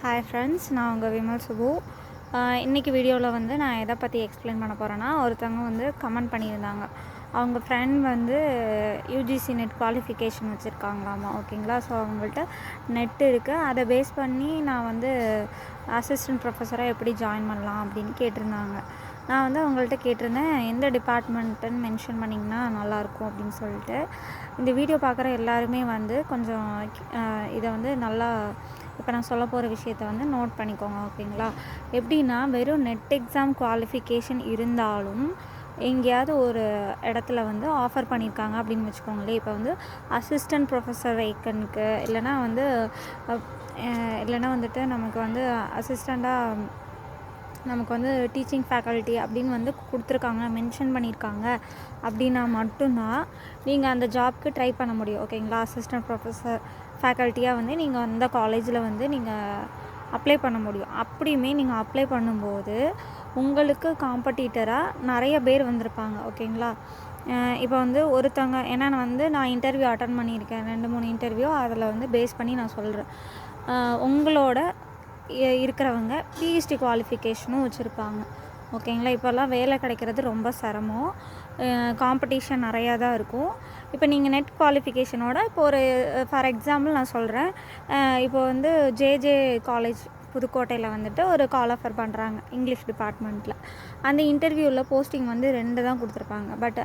Hi friends, நான் உங்கள் விமல் சுபு. இன்றைக்கி வீடியோவில் வந்து நான் எதை பற்றி எக்ஸ்பிளைன் பண்ண போகிறேன்னா, ஒருத்தவங்க வந்து கமெண்ட் பண்ணியிருந்தாங்க. அவங்க ஃப்ரெண்ட் வந்து யூஜிசி நெட் குவாலிஃபிகேஷன் வச்சுருக்காங்களாமா. ஓகேங்களா. ஸோ அவங்கள்ட்ட நெட் இருக்குது. அதை பேஸ் பண்ணி நான் வந்து அசிஸ்டன்ட் ப்ரொஃபஸராக எப்படி ஜாயின் பண்ணலாம் அப்படின்னு கேட்டிருந்தாங்க. நான் வந்து அவங்கள்ட்ட கேட்டிருந்தேன், எந்த டிபார்ட்மெண்ட்டுன்னு மென்ஷன் பண்ணிங்கன்னா நல்லாயிருக்கும் அப்படின்னு சொல்லிட்டு. இந்த வீடியோ பார்க்குற எல்லாருமே வந்து கொஞ்சம் இதை வந்து நல்லா இப்போ நான் சொல்ல போகிற விஷயத்த வந்து நோட் பண்ணிக்கோங்க. ஓகேங்களா. எப்படின்னா, வெறும் நெட் எக்ஸாம் குவாலிஃபிகேஷன் இருந்தாலும் எங்கேயாவது ஒரு இடத்துல வந்து ஆஃபர் பண்ணியிருக்காங்க அப்படின்னு வச்சுக்கோங்களேன். இப்போ வந்து அசிஸ்டன்ட் ப்ரொஃபஸர் வேக்கனுக்கு இல்லைனா வந்துட்டு நமக்கு வந்து அசிஸ்டண்ட்டாக நமக்கு வந்து டீச்சிங் ஃபேக்கல்ட்டி அப்படின்னு வந்து கொடுத்துருக்காங்க, மென்ஷன் பண்ணியிருக்காங்க அப்படின்னா மட்டும்தான் நீங்கள் அந்த ஜாப்க்கு ட்ரை பண்ண முடியும். ஓகேங்களா. அசிஸ்டன்ட் ப்ரொஃபஸர் ஃபேக்கல்ட்டியாக வந்து நீங்கள் அந்த காலேஜில் வந்து நீங்கள் அப்ளை பண்ண முடியும். அப்படியுமே நீங்கள் அப்ளை பண்ணும்போது உங்களுக்கு காம்படிட்டராக நிறைய பேர் வந்திருப்பாங்க. ஓகேங்களா. இப்போ வந்து ஒருத்தவங்க நான் இன்டர்வியூ அட்டன் பண்ணியிருக்கேன், 2-3 இன்டர்வியூ. அதில் வந்து பேஸ் பண்ணி நான் சொல்கிறேன். உங்களோட இருக்கிறவங்க பிஹெச்டி குவாலிஃபிகேஷனும் வச்சுருப்பாங்க. ஓகேங்களா. இப்போல்லாம் வேலை கிடைக்கிறது ரொம்ப சிரமம், காம்படிஷன் நிறையா தான் இருக்கும். இப்போ நீங்கள் நெட் குவாலிஃபிகேஷனோட இப்போ ஒரு ஃபார் எக்ஸாம்பிள் நான் சொல்கிறேன். இப்போ வந்து ஜேஜே காலேஜ் புதுக்கோட்டையில் வந்துட்டு ஒரு கால் ஆஃபர் பண்ணுறாங்க இங்கிலீஷ் டிபார்ட்மெண்ட்டில். அந்த இன்டர்வியூவில் போஸ்டிங் வந்து 2 தான் கொடுத்துருப்பாங்க. பட்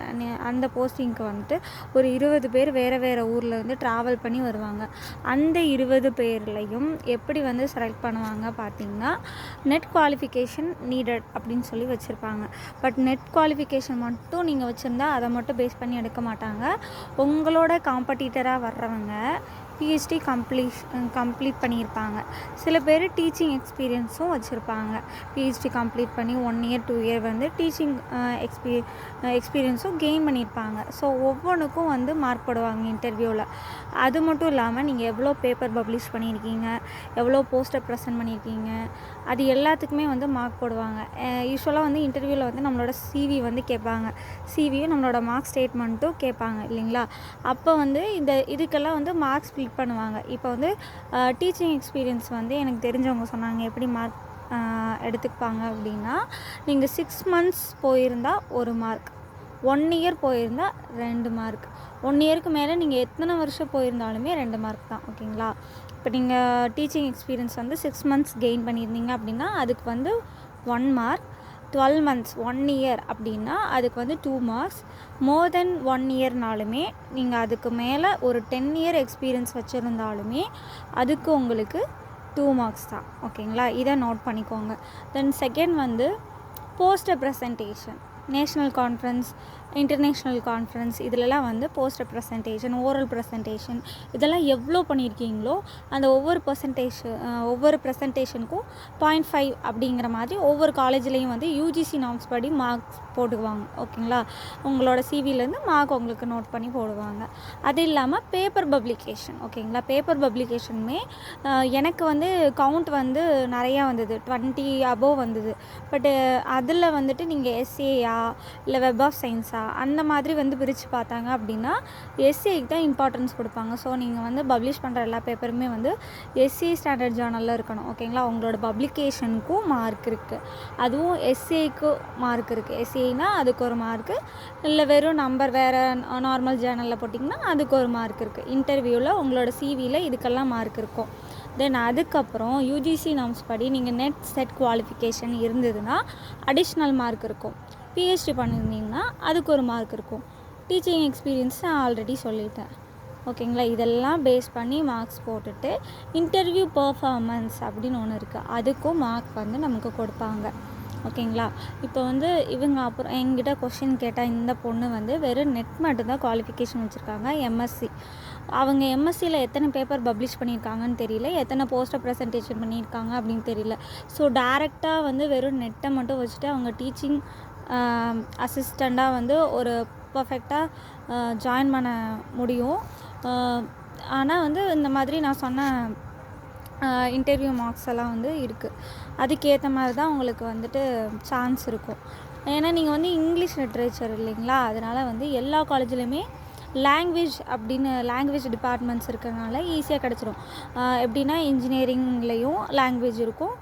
அந்த போஸ்டிங்க்கு வந்துட்டு ஒரு 20 பேர் வேறு ஊரில் வந்து ட்ராவல் பண்ணி வருவாங்க. அந்த 20 பேர்லையும் எப்படி வந்து செலக்ட் பண்ணுவாங்க பார்த்திங்கன்னா, நெட் குவாலிஃபிகேஷன் நீடட் அப்படின்னு சொல்லி வச்சுருப்பாங்க. பட் நெட் குவாலிஃபிகேஷன் மட்டும் நீங்கள் வச்சுருந்தா அதை மட்டும் பேஸ் பண்ணி எடுக்க மாட்டாங்க. உங்களோட காம்படிட்டராக வர்றவங்க பிஹெச்டி கம்ப்ளீட் பண்ணியிருப்பாங்க. சில பேர் டீச்சிங் எக்ஸ்பீரியன்ஸும் வச்சுருப்பாங்க. பிஹெச்டி கம்ப்ளீட் பண்ணி 1 இயர் 2 இயர் வந்து டீச்சிங் எக்ஸ்பீரியன்ஸும் கெயின் பண்ணியிருப்பாங்க. ஸோ ஒவ்வொன்றுக்கும் வந்து மார்க் போடுவாங்க இன்டர்வியூவில். அது மட்டும் இல்லாமல் நீங்கள் எவ்வளோ பேப்பர் பப்ளிஷ் பண்ணியிருக்கீங்க, எவ்வளோ போஸ்டர் ப்ரெசென்ட் பண்ணியிருக்கீங்க, அது எல்லாத்துக்குமே வந்து மார்க் போடுவாங்க. யூஸ்வலாக வந்து இன்டர்வியூவில் வந்து நம்மளோட சிவி வந்து கேட்பாங்க. சிவியும் நம்மளோட மார்க் ஸ்டேட்மெண்ட்டும் கேட்பாங்க இல்லைங்களா. அப்போ வந்து இதுக்கெல்லாம் வந்து மார்க்ஸ் ஸ்ப்ளிட் பண்ணுவாங்க. இப்போ வந்து டீச்சிங் எக்ஸ்பீரியன்ஸ் வந்து எனக்கு தெரிஞ்சவங்க சொன்னாங்க எப்படி மார்க் எடுத்துப்பாங்க அப்படின்னா, நீங்கள் 6 மந்த்ஸ் போயிருந்தால் 1 மார்க், 1 இயர் போயிருந்தால் 2 மார்க், 1 இயருக்கு மேலே நீங்கள் எத்தனை வருஷம் போயிருந்தாலுமே 2 மார்க் தான். ஓகேங்களா. இப்போ நீங்கள் டீச்சிங் எக்ஸ்பீரியன்ஸ் வந்து 6 மந்த்ஸ் கெயின் பண்ணியிருந்தீங்க அப்படின்னா அதுக்கு வந்து 1 மார்க். 12 மந்த்ஸ் 1 இயர் அப்படின்னா அதுக்கு வந்து 2 மார்க்ஸ். மோர் தென் 1 இயர்னாலுமே நீங்கள் அதுக்கு மேலே ஒரு 10 இயர் எக்ஸ்பீரியன்ஸ் வச்சுருந்தாலுமே அதுக்கு உங்களுக்கு 2 மார்க்ஸ் தான். ஓகேங்களா. இதை நோட் பண்ணிக்கோங்க. தென் செகண்ட் வந்து poster presentation, national conference, international conference, இதிலலாம் வந்து போஸ்டர் ப்ரெசன்டேஷன், ஓரல் ப்ரெசன்டேஷன் இதெல்லாம் எவ்வளோ பண்ணியிருக்கீங்களோ அந்த ஒவ்வொரு ப்ரெசன்டேஷனுக்கும் 0.5 அப்படிங்கிற மாதிரி ஒவ்வொரு காலேஜ்லேயும் வந்து யூஜிசி நார்ம்ஸ் படி மார்க்ஸ் போடுவாங்க. ஓகேங்களா. உங்களோட சிவிலேருந்து மார்க் உங்களுக்கு நோட் பண்ணி போடுவாங்க. அது இல்லாமல் பேப்பர் பப்ளிகேஷன். ஓகேங்களா. பேப்பர் பப்ளிகேஷனுமே எனக்கு வந்து கவுண்ட் வந்து நிறையா வந்தது, 20 அபோவ் வந்தது. பட்டு அதில் வந்துட்டு நீங்கள் எஸ்ஏயா இல்லை வெப் ஆஃப் சயின்ஸா அந்த மாதிரி வந்து பிரித்து பார்த்தாங்க அப்படின்னா எஸ்ஏக்கு தான் இம்பார்ட்டன்ஸ் கொடுப்பாங்க. ஸோ நீங்கள் வந்து பப்ளிஷ் பண்ணுற எல்லா பேப்பருமே வந்து எஸ்ஏ ஸ்டாண்டர்ட் ஜேர்னலில் இருக்கணும். ஓகேங்களா. உங்களோட பப்ளிகேஷனுக்கும் மார்க் இருக்குது, அதுவும் எஸ்ஏக்கு மார்க் இருக்குது. எஸ்ஏனா அதுக்கு ஒரு மார்க்கு, இல்லை வெறும் நம்பர் வேறு நார்மல் ஜேர்னலில் போட்டிங்கன்னா அதுக்கு ஒரு மார்க் இருக்குது. இன்டர்வியூவில் உங்களோட சிவியில் இதுக்கெல்லாம் மார்க் இருக்கும். தென் அதுக்கப்புறம் யூஜிசி நார்ம்ஸ் படி நீங்கள் நெட் செட் குவாலிஃபிகேஷன் இருந்ததுன்னா அடிஷ்னல் மார்க் இருக்கும். பிஹெச்டி பண்ணியிருந்தீங்கன்னா அதுக்கு ஒரு மார்க் இருக்கும். டீச்சிங் எக்ஸ்பீரியன்ஸ் நான் ஆல்ரெடி சொல்லிட்டேன். ஓகேங்களா. இதெல்லாம் பேஸ் பண்ணி மார்க்ஸ் போட்டுட்டு இன்டர்வியூ பர்ஃபார்மன்ஸ் அப்படின்னு ஒன்று இருக்குது, அதுக்கும் மார்க் வந்து நமக்கு கொடுப்பாங்க. ஓகேங்களா. இப்போ வந்து இவங்க அப்புறம் என்கிட்ட கொஷின் கேட்டால், இந்த பொண்ணு வந்து வெறும் நெட் மட்டும் தான் குவாலிஃபிகேஷன் வச்சுருக்காங்க, எம்எஸ்சி. அவங்க எம்எஸ்சியில் எத்தனை பேப்பர் பப்ளிஷ் பண்ணியிருக்காங்கன்னு தெரியல, எத்தனை போஸ்டர் ப்ரெசன்டேஷன் பண்ணியிருக்காங்க அப்படின்னு தெரியல. ஸோ டேரெக்டாக வந்து வெறும் நெட்டை மட்டும் வச்சுட்டு அவங்க டீச்சிங் அசிஸ்டண்ட்டாக வந்து ஒரு பர்ஃபெக்டாக ஜாயின் பண்ண முடியும். ஆனால் வந்து இந்த மாதிரி நான் சொன்ன இன்டர்வியூ மார்க்ஸ் எல்லாம் வந்து இருக்குது. அதுக்கேற்ற மாதிரி தான் உங்களுக்கு வந்துட்டு சான்ஸ் இருக்கும். ஏன்னா நீங்கள் வந்து இங்கிலீஷ் லிட்ரேச்சர் இல்லைங்களா. அதனால் வந்து எல்லா காலேஜ்லேயுமே லாங்குவேஜ் டிபார்ட்மெண்ட்ஸ் இருக்கிறனால ஈஸியாக கிடச்சிரும். எப்படின்னா இன்ஜினியரிங்லேயும் லாங்குவேஜ் இருக்கும்,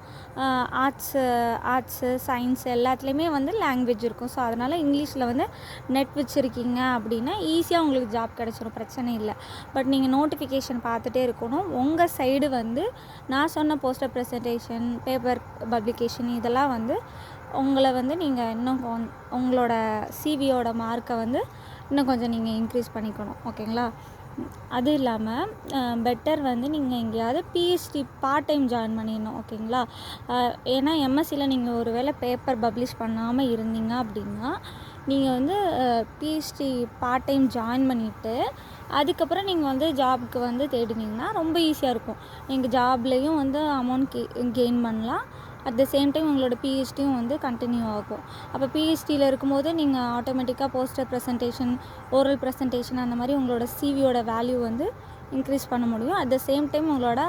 ஆர்ட்ஸு சயின்ஸ் எல்லாத்துலேயுமே வந்து லாங்குவேஜ் இருக்கும். ஸோ அதனால் இங்கிலீஷில் வந்து நெட் வச்சுருக்கீங்க அப்படின்னா ஈஸியாக உங்களுக்கு ஜாப் கிடச்சிரும், பிரச்சனை இல்லை. பட் நீங்கள் நோட்டிஃபிகேஷன் பார்த்துட்டே இருக்கணும். உங்கள் சைடு வந்து நான் சொன்ன போஸ்டர் ப்ரெசன்டேஷன், பேப்பர் பப்ளிகேஷன் இதெல்லாம் வந்து உங்களை வந்து நீங்கள் இன்னும் உங்களோட சிவியோட மார்க்கை வந்து இன்னும் கொஞ்சம் நீங்கள் இன்க்ரீஸ் பண்ணிக்கணும். ஓகேங்களா? அது இல்லாமல் பெட்டர் வந்து நீங்கள் எங்கேயாவது பிஹெச்டி பார்ட் டைம் ஜாயின் பண்ணிடணும். ஓகேங்களா? ஏன்னா எம்எஸ்சியில் நீங்கள் ஒரு வேளை பேப்பர் பப்ளிஷ் பண்ணாமல் இருந்தீங்க அப்படின்னா நீங்கள் வந்து பிஹெச்டி பார்ட் டைம் ஜாயின் பண்ணிவிட்டு அதுக்கப்புறம் நீங்கள் வந்து ஜாபுக்கு வந்து தேடினீங்கன்னா ரொம்ப ஈஸியாக இருக்கும். நீங்கள் ஜாப்லேயும் வந்து அமௌண்ட் கெயின் பண்ணலாம், அட் த சேம் டைம் உங்களோட பிஹெச்டியும் வந்து கண்டினியூ ஆகும். அப்போ பிஹெச்டியில் இருக்கும்போது நீங்கள் ஆட்டோமேட்டிக்காக போஸ்டர் ப்ரெசன்டேஷன், ஓரல் ப்ரெசன்டேஷன் அந்த மாதிரி உங்களோட சிவியோட வேல்யூ வந்து இன்க்ரீஸ் பண்ண முடியும். அட் த சேம் டைம் உங்களோட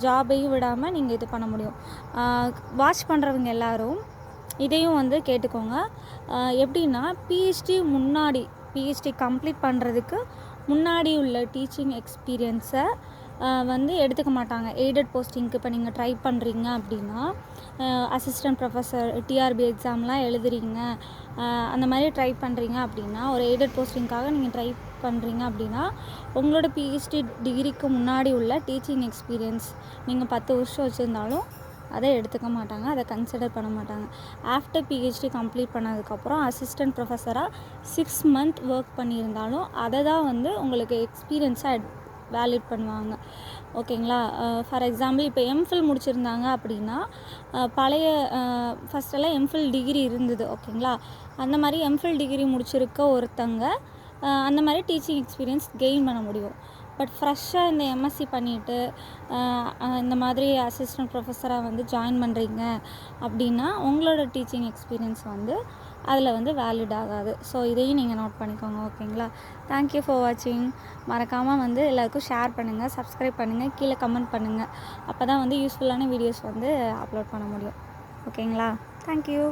ஜாபையும் விடாமல் நீங்கள் இது பண்ண முடியும். வாட்ச் பண்ணுறவங்க எல்லோரும் இதையும் வந்து கேட்டுக்கோங்க. எப்படின்னா பிஹெச்டி கம்ப்ளீட் பண்ணுறதுக்கு முன்னாடி உள்ள டீச்சிங் எக்ஸ்பீரியன்ஸை வந்து எடுத்துக்க மாட்டாங்க. எய்டட் போஸ்டிங்க்கு இப்போ நீங்கள் ட்ரை பண்ணுறீங்க அப்படின்னா, அசிஸ்டன்ட் ப்ரொஃபஸர் டிஆர்பி எக்ஸாம்லாம் எழுதுறீங்க, அந்த மாதிரி ட்ரை பண்ணுறீங்க அப்படின்னா, ஒரு எய்டட் போஸ்டிங்காக நீங்கள் ட்ரை பண்ணுறீங்க அப்படின்னா உங்களோட பிஹெச்டி டிகிரிக்கு முன்னாடி உள்ள டீச்சிங் எக்ஸ்பீரியன்ஸ் நீங்கள் 10 வருஷம் வச்சுருந்தாலும் அதை எடுத்துக்க மாட்டாங்க, அதை கன்சிடர் பண்ண மாட்டாங்க. ஆஃப்டர் பிஹெச்டி கம்ப்ளீட் பண்ணதுக்கப்புறம் அசிஸ்டன்ட் ப்ரொஃபஸராக 6 மந்த் ஒர்க் பண்ணியிருந்தாலும் அதை தான் வந்து உங்களுக்கு எக்ஸ்பீரியன்ஸாக வேலிட் பண்ணுவாங்க. ஓகேங்களா? ஃபார் எக்ஸாம்பிள் இப்போ எம்ஃபில் முடிச்சிருந்தாங்க அப்படின்னா பழைய ஃபஸ்ட்டெல்லாம் எம்ஃபில் டிகிரி இருந்தது. ஓகேங்களா? அந்த மாதிரி எம்ஃபில் டிகிரி முடிச்சிருக்க ஒருத்தங்க அந்த மாதிரி டீச்சிங் எக்ஸ்பீரியன்ஸ் கெயின் பண்ண முடியும். பட் ஃப்ரெஷ்ஷாக இந்த எம்எஸ்சி பண்ணிவிட்டு இந்த மாதிரி அசிஸ்டன்ட் ப்ரொஃபஸராக வந்து ஜாயின் பண்ணுறீங்க அப்படின்னா உங்களோட டீச்சிங் எக்ஸ்பீரியன்ஸ் வந்து அதில் வந்து வேலிட் ஆகாது. ஸோ இதையும் நீங்கள் நோட் பண்ணிக்கோங்க. ஓகேங்களா? தேங்க்யூ ஃபார் வாட்சிங். மறக்காமல் வந்து எல்லாருக்கும் ஷேர் பண்ணுங்கள், சப்ஸ்கிரைப் பண்ணுங்கள், கீழே கமெண்ட் பண்ணுங்கள். அப்போ தான் வந்து யூஸ்ஃபுல்லான வீடியோஸ் வந்து அப்லோட் பண்ண முடியும். ஓகேங்களா? தேங்க்யூ.